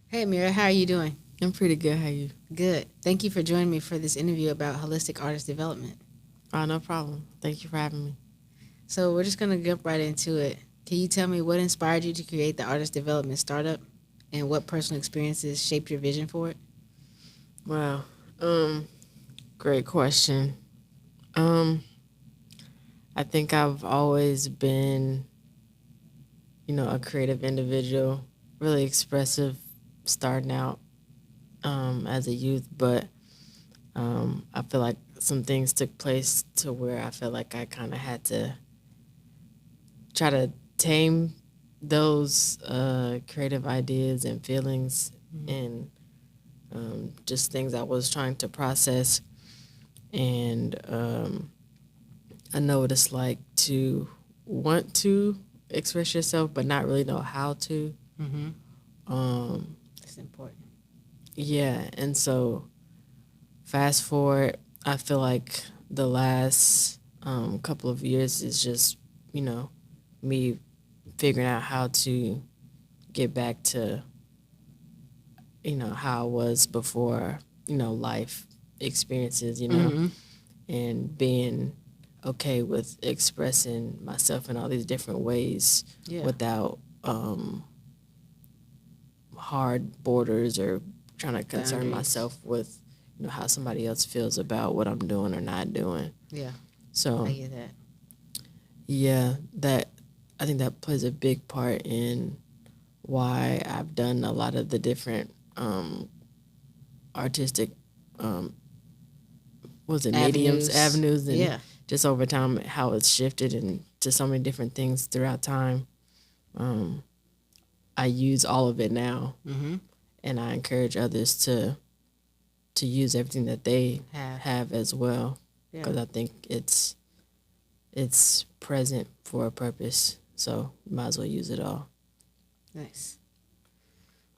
Hey, Amirah, how are you doing? I'm pretty good. How you? Good. Thank you for joining me for this interview about holistic artist development. Oh, no problem. Thank you for having me. So, we're just going to jump right into it. Can you tell me what inspired you to create the artist development startup and what personal experiences shaped your vision for it? Wow. Um, Great question. Um, I think I've always been, a creative individual, really expressive, starting out as a youth, but I feel like some things took place to where I feel like I kind of had to try to tame those creative ideas and feelings and just things I was trying to process. And I know what it's like to want to express yourself, but not really know how to. Mm-hmm. Um, That's important. yeah, and so fast forward, I feel like the last couple of years is just, you know, me figuring out how to get back to, how I was before, life experiences, Mm-hmm. and being okay with expressing myself in all these different ways Yeah. without hard borders or trying to concern Boundaries. myself with how somebody else feels about what I'm doing or not doing. Yeah, I So get that. yeah, that I think that plays a big part in why I've done a lot of the different artistic um, was it mediums, Avenues. avenues, and Yeah. just over time how it's shifted and to so many different things throughout time. Um, I use all of it now, Mm-hmm. and I encourage others to use everything that they Have. have as well, Yeah. because I think it's present for a purpose. So might as well use it all. Nice.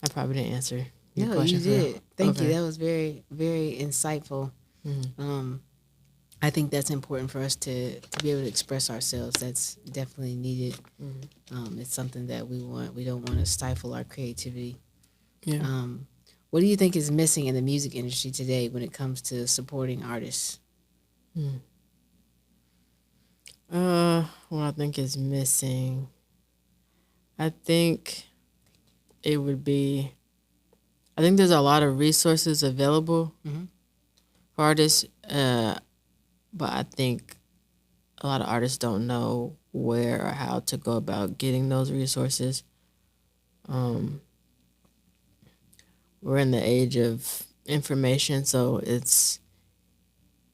I probably didn't answer your No, you question for did. Thank you. okay. That was very, very insightful. Mm-hmm. Um, I think that's important for us to be able to express ourselves. That's definitely needed. Mm-hmm. It's something that we want. We don't want to stifle our creativity. Yeah. Um, what do you think is missing in the music industry today when it comes to supporting artists? Mm. What I think is missing, I think it would be. I think there's a lot of resources available Mm-hmm. for artists, but I think a lot of artists don't know where or how to go about getting those resources. Um, we're in the age of information, so it's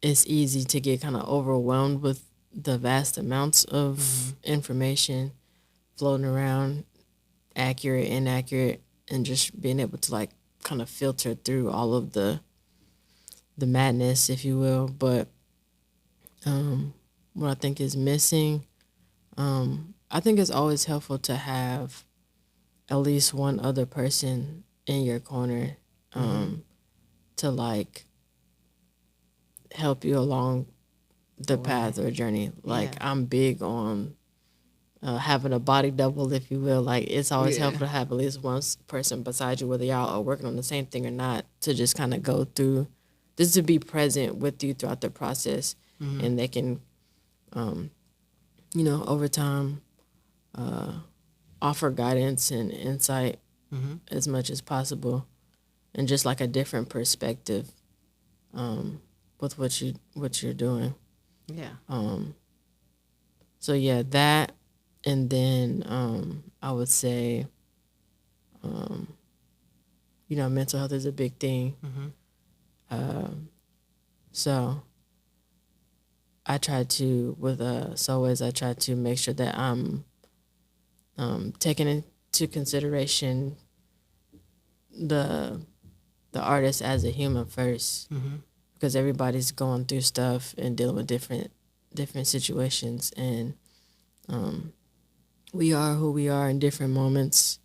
easy to get kind of overwhelmed with the vast amounts Mm-hmm. of information floating around, accurate, inaccurate, and just being able to like kind of filter through all of the madness, if you will. But what I think is missing, I think it's always helpful to have at least one other person in your corner Mm-hmm. to like help you along The the way. path or journey. Like Yeah. I'm big on having a body double, if you will. Like it's always Yeah. helpful to have at least one person beside you, whether y'all are working on the same thing or not, to just kind of go through, just to be present with you throughout the process, Mm-hmm. and they can, over time, offer guidance and insight Mm-hmm. as much as possible, and just like a different perspective with what you're doing. Yeah. So yeah, that, and then I would say, mental health is a big thing. Mm-hmm. So I try to with Sol Waves, I try to make sure that I'm taking into consideration the the artist as a human first, Mm-hmm. because everybody's going through stuff and dealing with different situations, and we are who we are in different moments,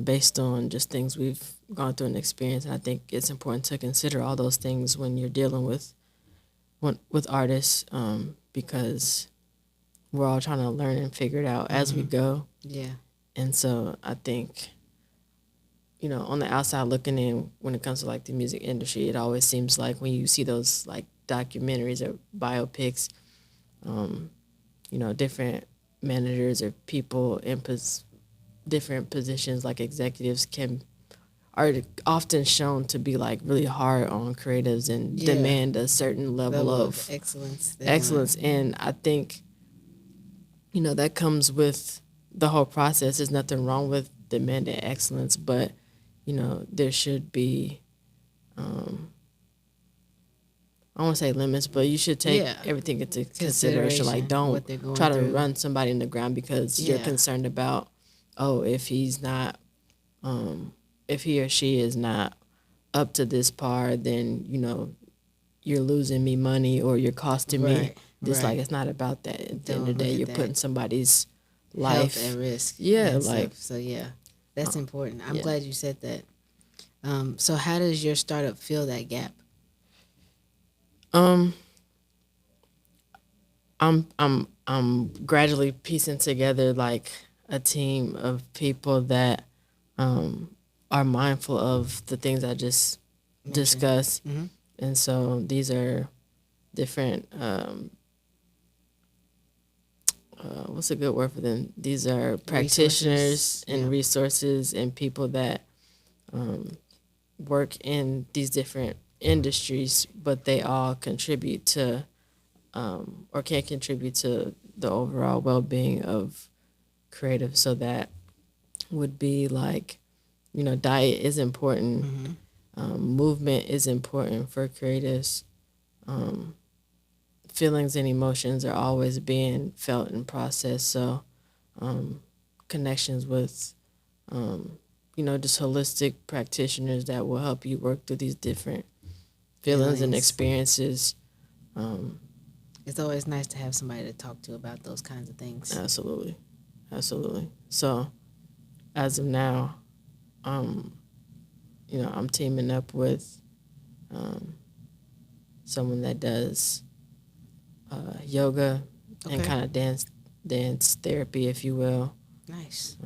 based on just things we've gone through and experienced. And I think it's important to consider all those things when you're dealing with artists, because we're all trying to learn and figure it out as we Mm-hmm. go. Yeah. And so I think on the outside looking in, when it comes to like the music industry, it always seems like when you see those like documentaries or biopics, different managers or people in different positions like executives are often shown to be like really hard on creatives and Yeah. demand a certain level of excellence. They excellence. And I think, that comes with the whole process. There's nothing wrong with demanding excellence, but, there should be, I won't say limits, but you should take Yeah. everything into consideration. Like, don't what they're going try to through. run somebody in the ground because you're Yeah. concerned about, if he's not, if he or she is not up to this par, then, you're losing me money or you're costing me. Right. It's Right. like, it's not about that. At the end Don't of the day, look at you're that. putting somebody's Health life at risk. Yeah, and like stuff. So yeah, that's important. I'm yeah. glad you said that. So how does your startup fill that gap? I'm gradually piecing together like a team of people that are mindful of the things I just discussed. Mhm. And so these are different what's a good word for them? These are practitioners Resources, yeah. and resources and people that work in these different industries, but they all contribute to or can contribute to the overall well-being of creative. So that would be like, diet is important, movement is important for creatives. Feelings and emotions are always being felt and processed. So connections with just holistic practitioners that will help you work through these different feelings and experiences. It's always nice to have somebody to talk to about those kinds of things. Absolutely. So as of now, I'm teaming up with someone that does yoga and kind of dance therapy, if you will. Nice.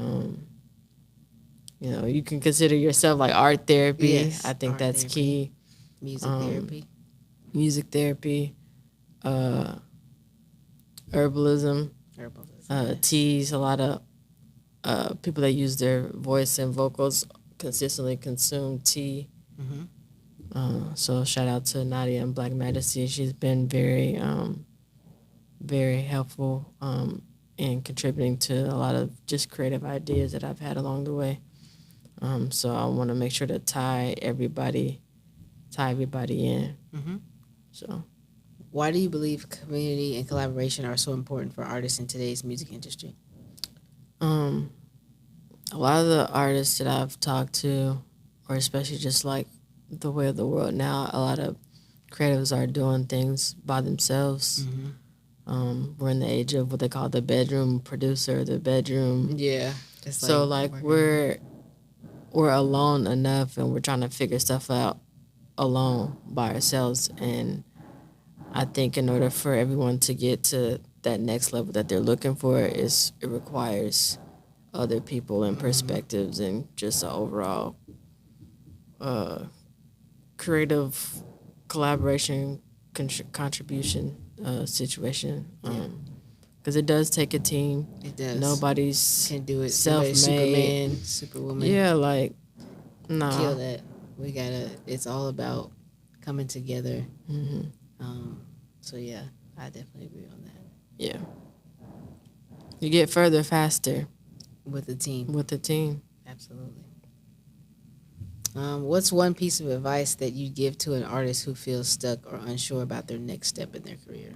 You can consider yourself like art therapy. Yes, I think art that's therapy. key. Music therapy. Music therapy, herbalism, Herbalism. teas. A lot of people that use their voice and vocals consistently consume tea. So shout out to Nadia and Black Majesty. She's been very, very helpful in contributing to a lot of just creative ideas that I've had along the way. So I want to make sure to tie everybody in. So, why do you believe community and collaboration are so important for artists in today's music industry? A lot of the artists that I've talked to, or especially just like the way of the world now, a lot of creatives are doing things by themselves. We're in the age of what they call the bedroom producer, the bedroom. Yeah. So like we're alone enough, and we're trying to figure stuff out alone by ourselves. And I think in order for everyone to get to that next level that they're looking for, it requires other people and perspectives and just an overall creative collaboration contribution situation. Because it does take a team. It does. Nobody's can do it. self-made. Superman, Superwoman. Yeah, like nah. Kill that. We gotta. It's all about coming together. So yeah, I definitely agree on that. Yeah. You get further faster with the team. Absolutely. What's one piece of advice that you give to an artist who feels stuck or unsure about their next step in their career?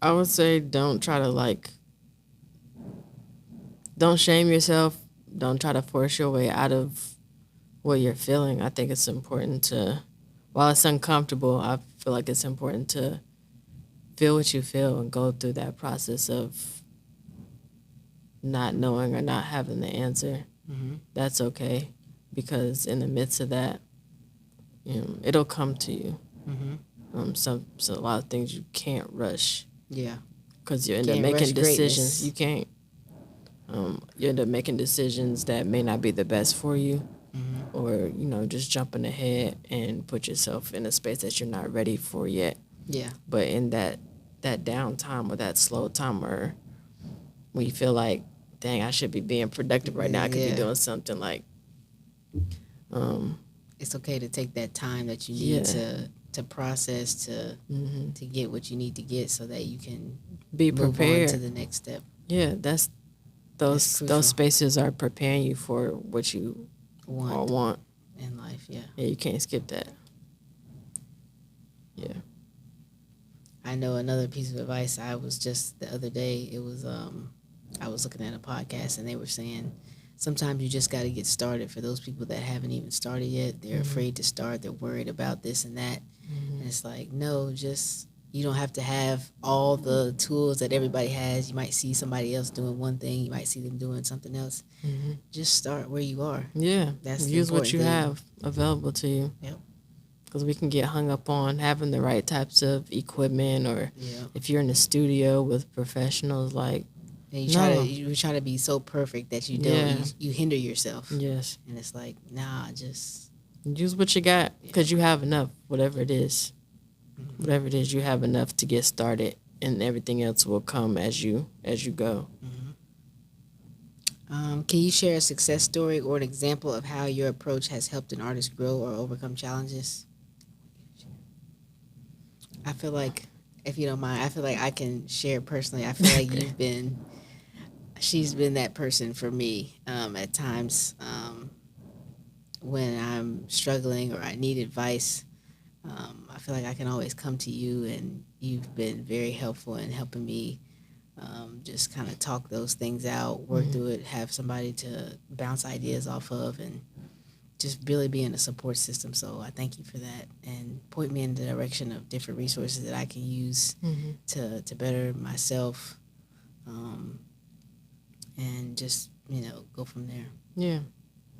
I would say don't try to don't shame yourself. Don't try to force your way out of what you're feeling. I think it's important to, while it's uncomfortable, I feel like it's important to feel what you feel and go through that process of not knowing or not having the answer. That's okay, because in the midst of that, it'll come to you. So a lot of things you can't rush. Yeah. because you end up Can't rush making decisions. greatness. You can't. You end up making decisions that may not be the best for you, or just jumping ahead and put yourself in a space that you're not ready for yet. Yeah. But in that downtime or that slow time, or when you feel like, dang, I should be being productive right now, I could be Yeah. doing something like, It's okay to take that time that you need to process to get what you need to get so that you can be move on prepared. to the next step. Yeah, those crucial. spaces are preparing you for what you want in life. Yeah. Yeah, you can't skip that. Yeah. I know another piece of advice. I was just the other day. It was I was looking at a podcast and they were saying sometimes you just got to get started. For those people that haven't even started yet, they're afraid to start. They're worried about this and that. And it's like, no, just you don't have to have all the tools that everybody has. You might see somebody else doing one thing. You might see them doing something else. Just start where you are. Yeah. That's use what you thing. have available to you. Yep. Because we can get hung up on having the right types of equipment, or if you're in the studio with professionals, like, and you try to be so perfect that you don't you hinder yourself. Yes. And it's like, nah, just use what you got, because you have enough, whatever it is. Whatever it is, you have enough to get started, and everything else will come as you go. Can you share a success story or an example of how your approach has helped an artist grow or overcome challenges? I feel like, if you don't mind, I feel like I can share personally. I feel like she's been that person for me at times when I'm struggling or I need advice. I feel like I can always come to you, and you've been very helpful in helping me just kind of talk those things out, work through it, have somebody to bounce ideas off of, and just really be in a support system. So I thank you for that, and point me in the direction of different resources that I can use to better myself, and just, go from there. Yeah.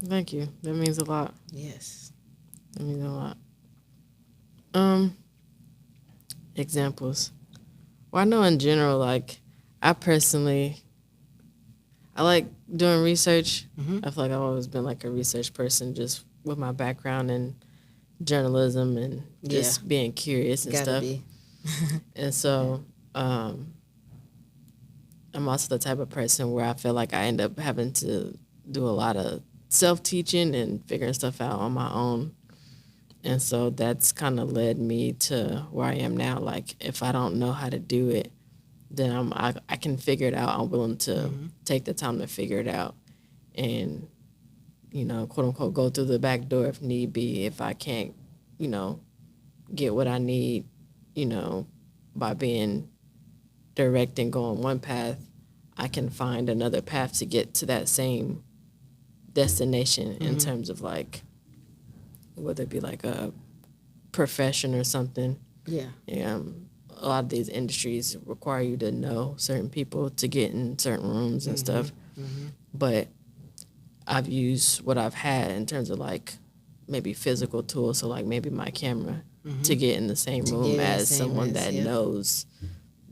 Thank you. That means a lot. Yes. That means a lot. Examples. Well, I know in general, like, I like doing research. I feel like I've always been like a research person, just with my background in journalism and just being curious and stuff. Be. And so I'm also the type of person where I feel like I end up having to do a lot of self-teaching and figuring stuff out on my own. And so that's kind of led me to where I am now. Like, if I don't know how to do it, then I can figure it out. I'm willing to take the time to figure it out and, quote unquote, go through the back door if need be. If I can't, get what I need, by being direct and going one path, I can find another path to get to that same destination in terms of, like, whether it be like a profession or something. Yeah. A lot of these industries require you to know certain people to get in certain rooms and stuff. But I've used what I've had in terms of, like, maybe physical tools, so like maybe my camera, to get in the same room as someone that knows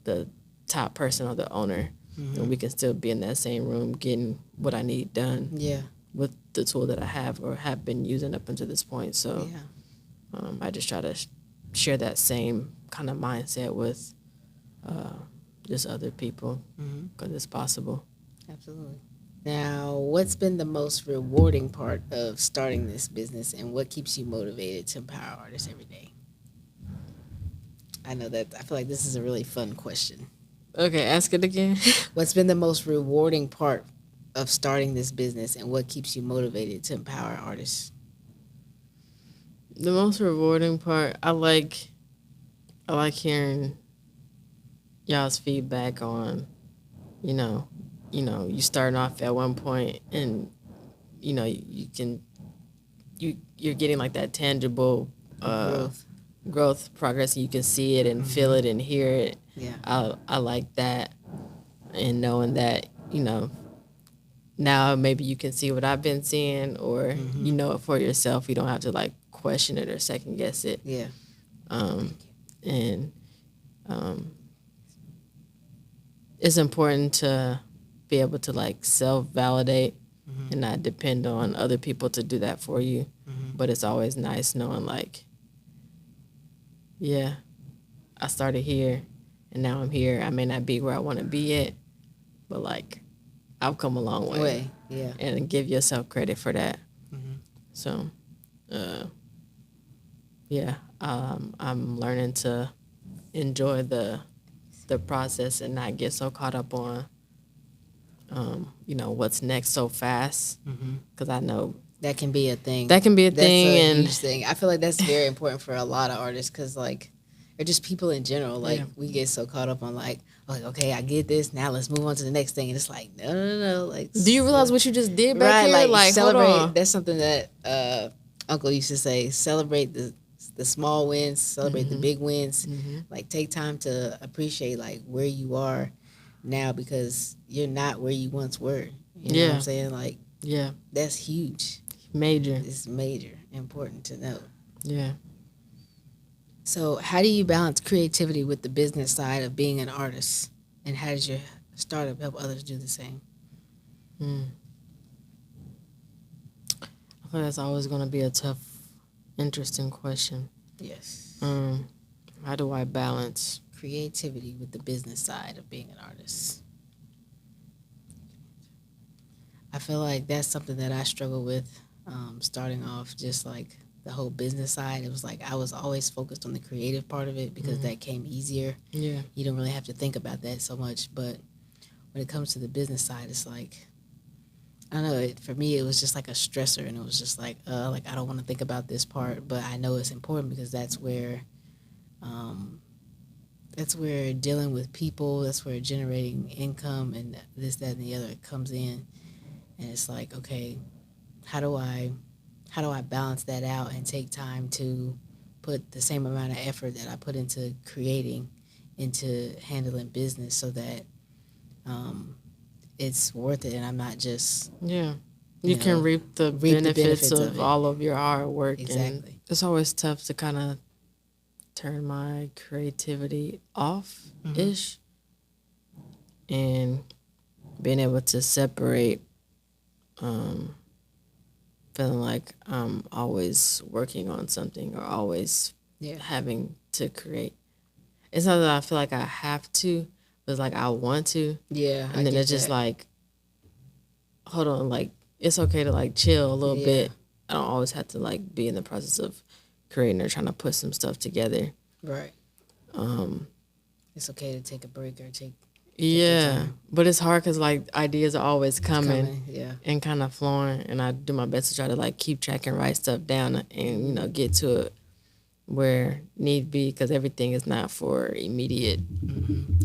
the top person or the owner. And we can still be in that same room getting what I need done. Yeah. With the tool that I have or have been using up until this point. So I just try to share that same kind of mindset with just other people, because it's possible. Absolutely. Now, what's been the most rewarding part of starting this business, and what keeps you motivated to empower artists every day? I know that I feel like this is a really fun question. Okay, ask it again. What's been the most rewarding part of starting this business, and what keeps you motivated to empower artists? The most rewarding part, I like hearing y'all's feedback on, you starting off at one point, and you're getting like that tangible growth, progress, and you can see it and feel it and hear it. Yeah, I like that, and knowing that now maybe you can see what I've been seeing, or you know it for yourself. You don't have to, like, question it or second guess it. Yeah. And it's important to be able to like self-validate and not depend on other people to do that for you. But it's always nice knowing like, yeah, I started here and now I'm here. I may not be where I want to be at, but like I've come a long way. Yeah. And give yourself credit for that. So, yeah, I'm learning to enjoy the process and not get so caught up on, what's next so fast. Because I know that can be a thing. That's a and huge thing. I feel like that's very important for a lot of artists because, like, or just people in general. Like, we get so caught up on like, okay, I get this. Now let's move on to the next thing. And it's like, no. Like, do you realize what you just did back here? Like celebrate. Hold on. That's something that Uncle used to say. Celebrate the small wins. Celebrate the big wins. Like, take time to appreciate like where you are now because you're not where you once were. You know what I'm saying? Like, that's huge. Major. It's major. Important to know. Yeah. So how do you balance creativity with the business side of being an artist? And how does your startup help others do the same? I feel that's always going to be a tough, interesting question. Yes. How do I balance creativity with the business side of being an artist? I feel like that's something that I struggle with starting off, just like the whole business side. It was like I was always focused on the creative part of it because that came easier. Yeah. You don't really have to think about that so much. But when it comes to the business side, it's like, I don't know, for me, it was just like a stressor. And it was just like I don't want to think about this part. But I know it's important because that's where dealing with people, that's where generating income and this, that, and the other comes in. And it's like, okay, how do I balance that out and take time to put the same amount of effort that I put into creating into handling business so that it's worth it and I'm not just you can reap the benefits of all of your hard work. Exactly. And it's always tough to kind of turn my creativity off-ish and being able to separate feeling like I'm always working on something or always having to create. It's not that I feel like I have to, but it's like I want to. Yeah. And then it's just like, hold on, like it's okay to like chill a little bit. I don't always have to like be in the process of creating or trying to put some stuff together. Right. It's okay to take a break or take but it's hard because like ideas are always coming and kind of flowing, and I do my best to try to like keep track and write stuff down and get to it where need be, because everything is not for immediate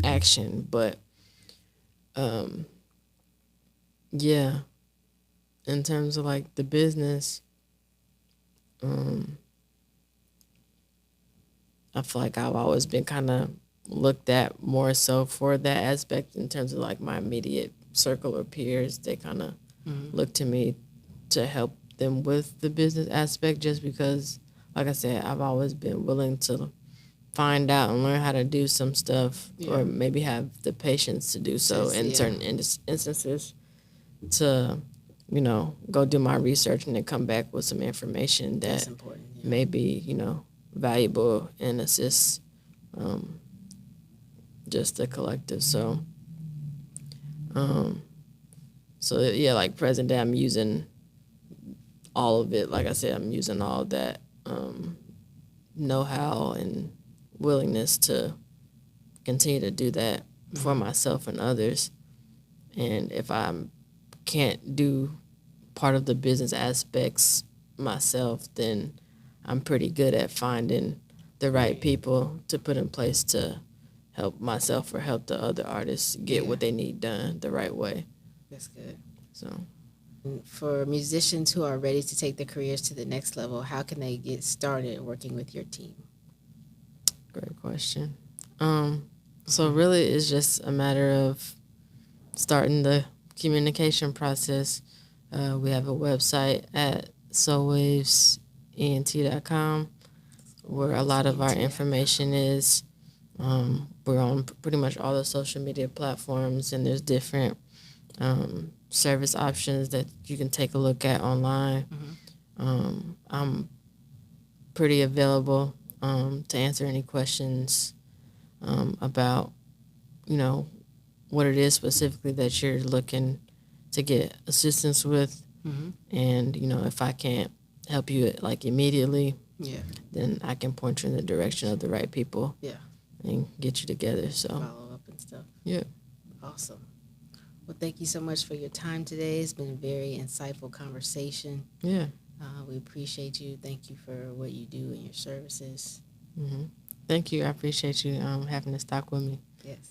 action. But in terms of like the business, I feel like I've always been kind of looked at more so for that aspect in terms of like my immediate circle or peers. They kind of look to me to help them with the business aspect, just because, like I said, I've always been willing to find out and learn how to do some stuff or maybe have the patience to do so in certain instances to, go do my research and then come back with some information that may be, valuable and assists just the collective. So like present day, I'm using all of it. Like I said, I'm using all that know-how and willingness to continue to do that for myself and others. And if I can't do part of the business aspects myself, then I'm pretty good at finding the right people to put in place to help myself or help the other artists get what they need done the right way. That's good. So, for musicians who are ready to take their careers to the next level, how can they get started working with your team? Great question. So really it's just a matter of starting the communication process. We have a website at solwavesent.com where a lot of our information is. We're on pretty much all the social media platforms, and there's different service options that you can take a look at online. I'm pretty available to answer any questions about, you know, what it is specifically that you're looking to get assistance with. And, you know, if I can't help you like immediately, Yeah. then I can point you in the direction of the right people. Yeah. And get you together. So Follow up and stuff. yeah. Awesome. Well, thank you so much for your time today. It's been a very insightful conversation. Yeah. We appreciate you. Thank you for what you do and your services. Thank you. I appreciate you having this talk with me. Yes.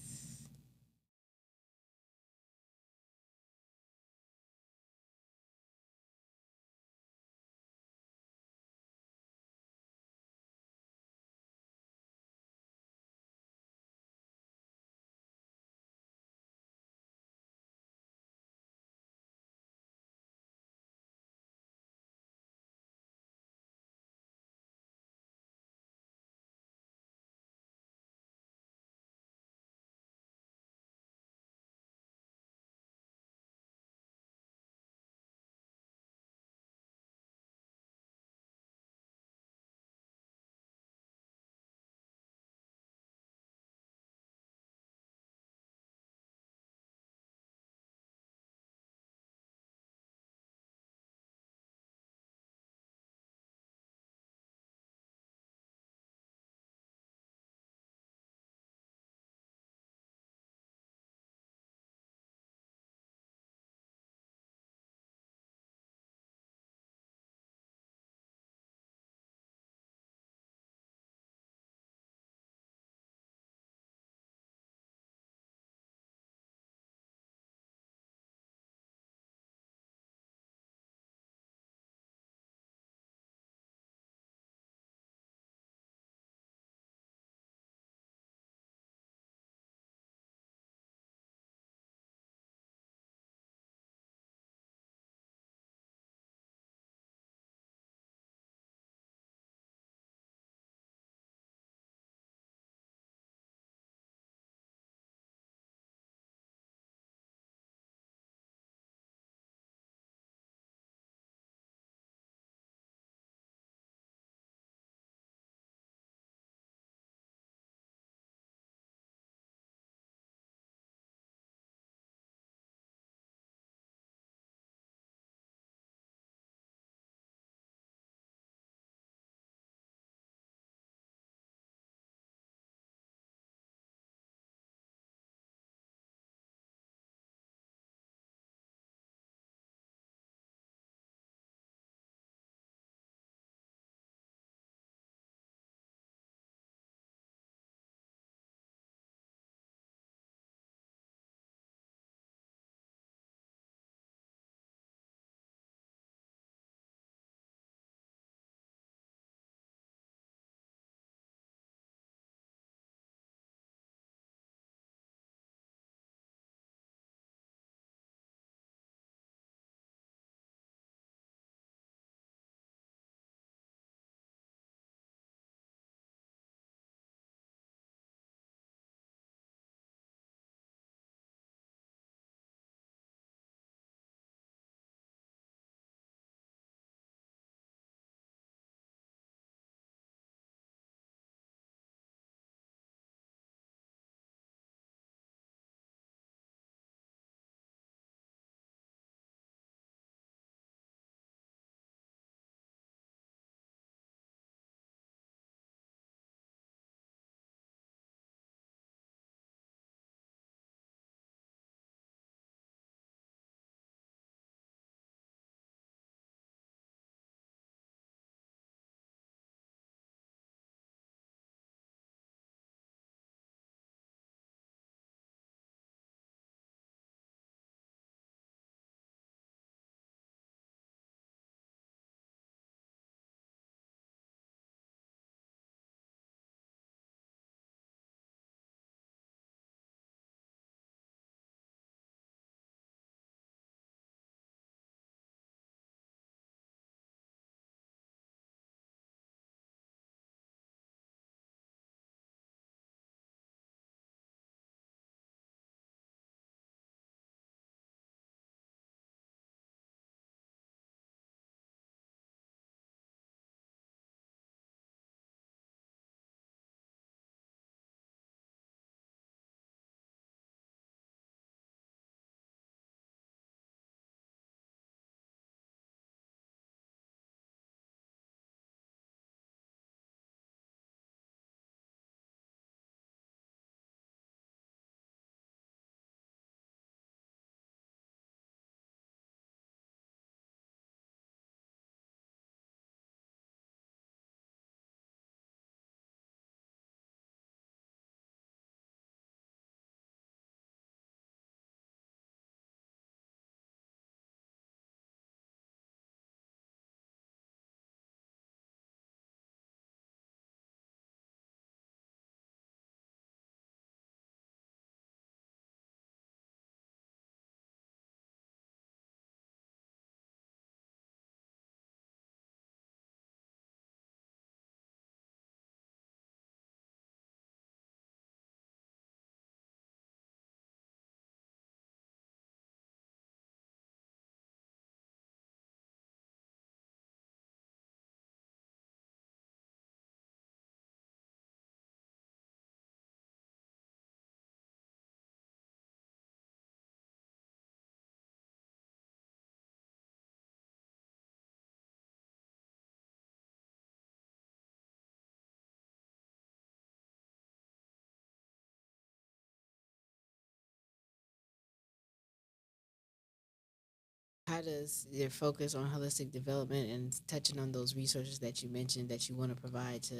How does your focus on holistic development and touching on those resources that you mentioned that you want to provide to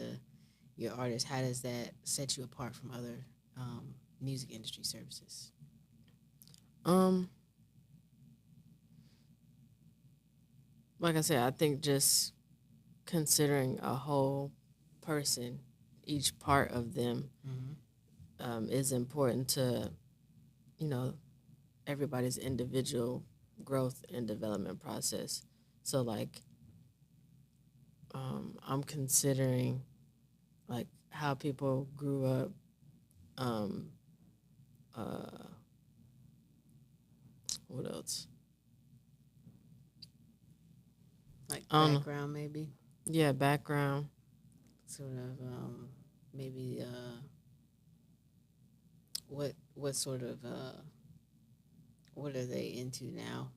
your artists, how does that set you apart from other music industry services? Um, like I said, I think just considering a whole person, each part of them, Mm-hmm. is important to, you know, everybody's individual growth and development process. So like, I'm considering like how people grew up. Um, uh, what else? Like I don't know. background, maybe, Yeah, background. sort of, maybe what sort of what are they into now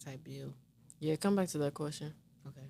type deal. Yeah, come back to that question. Okay.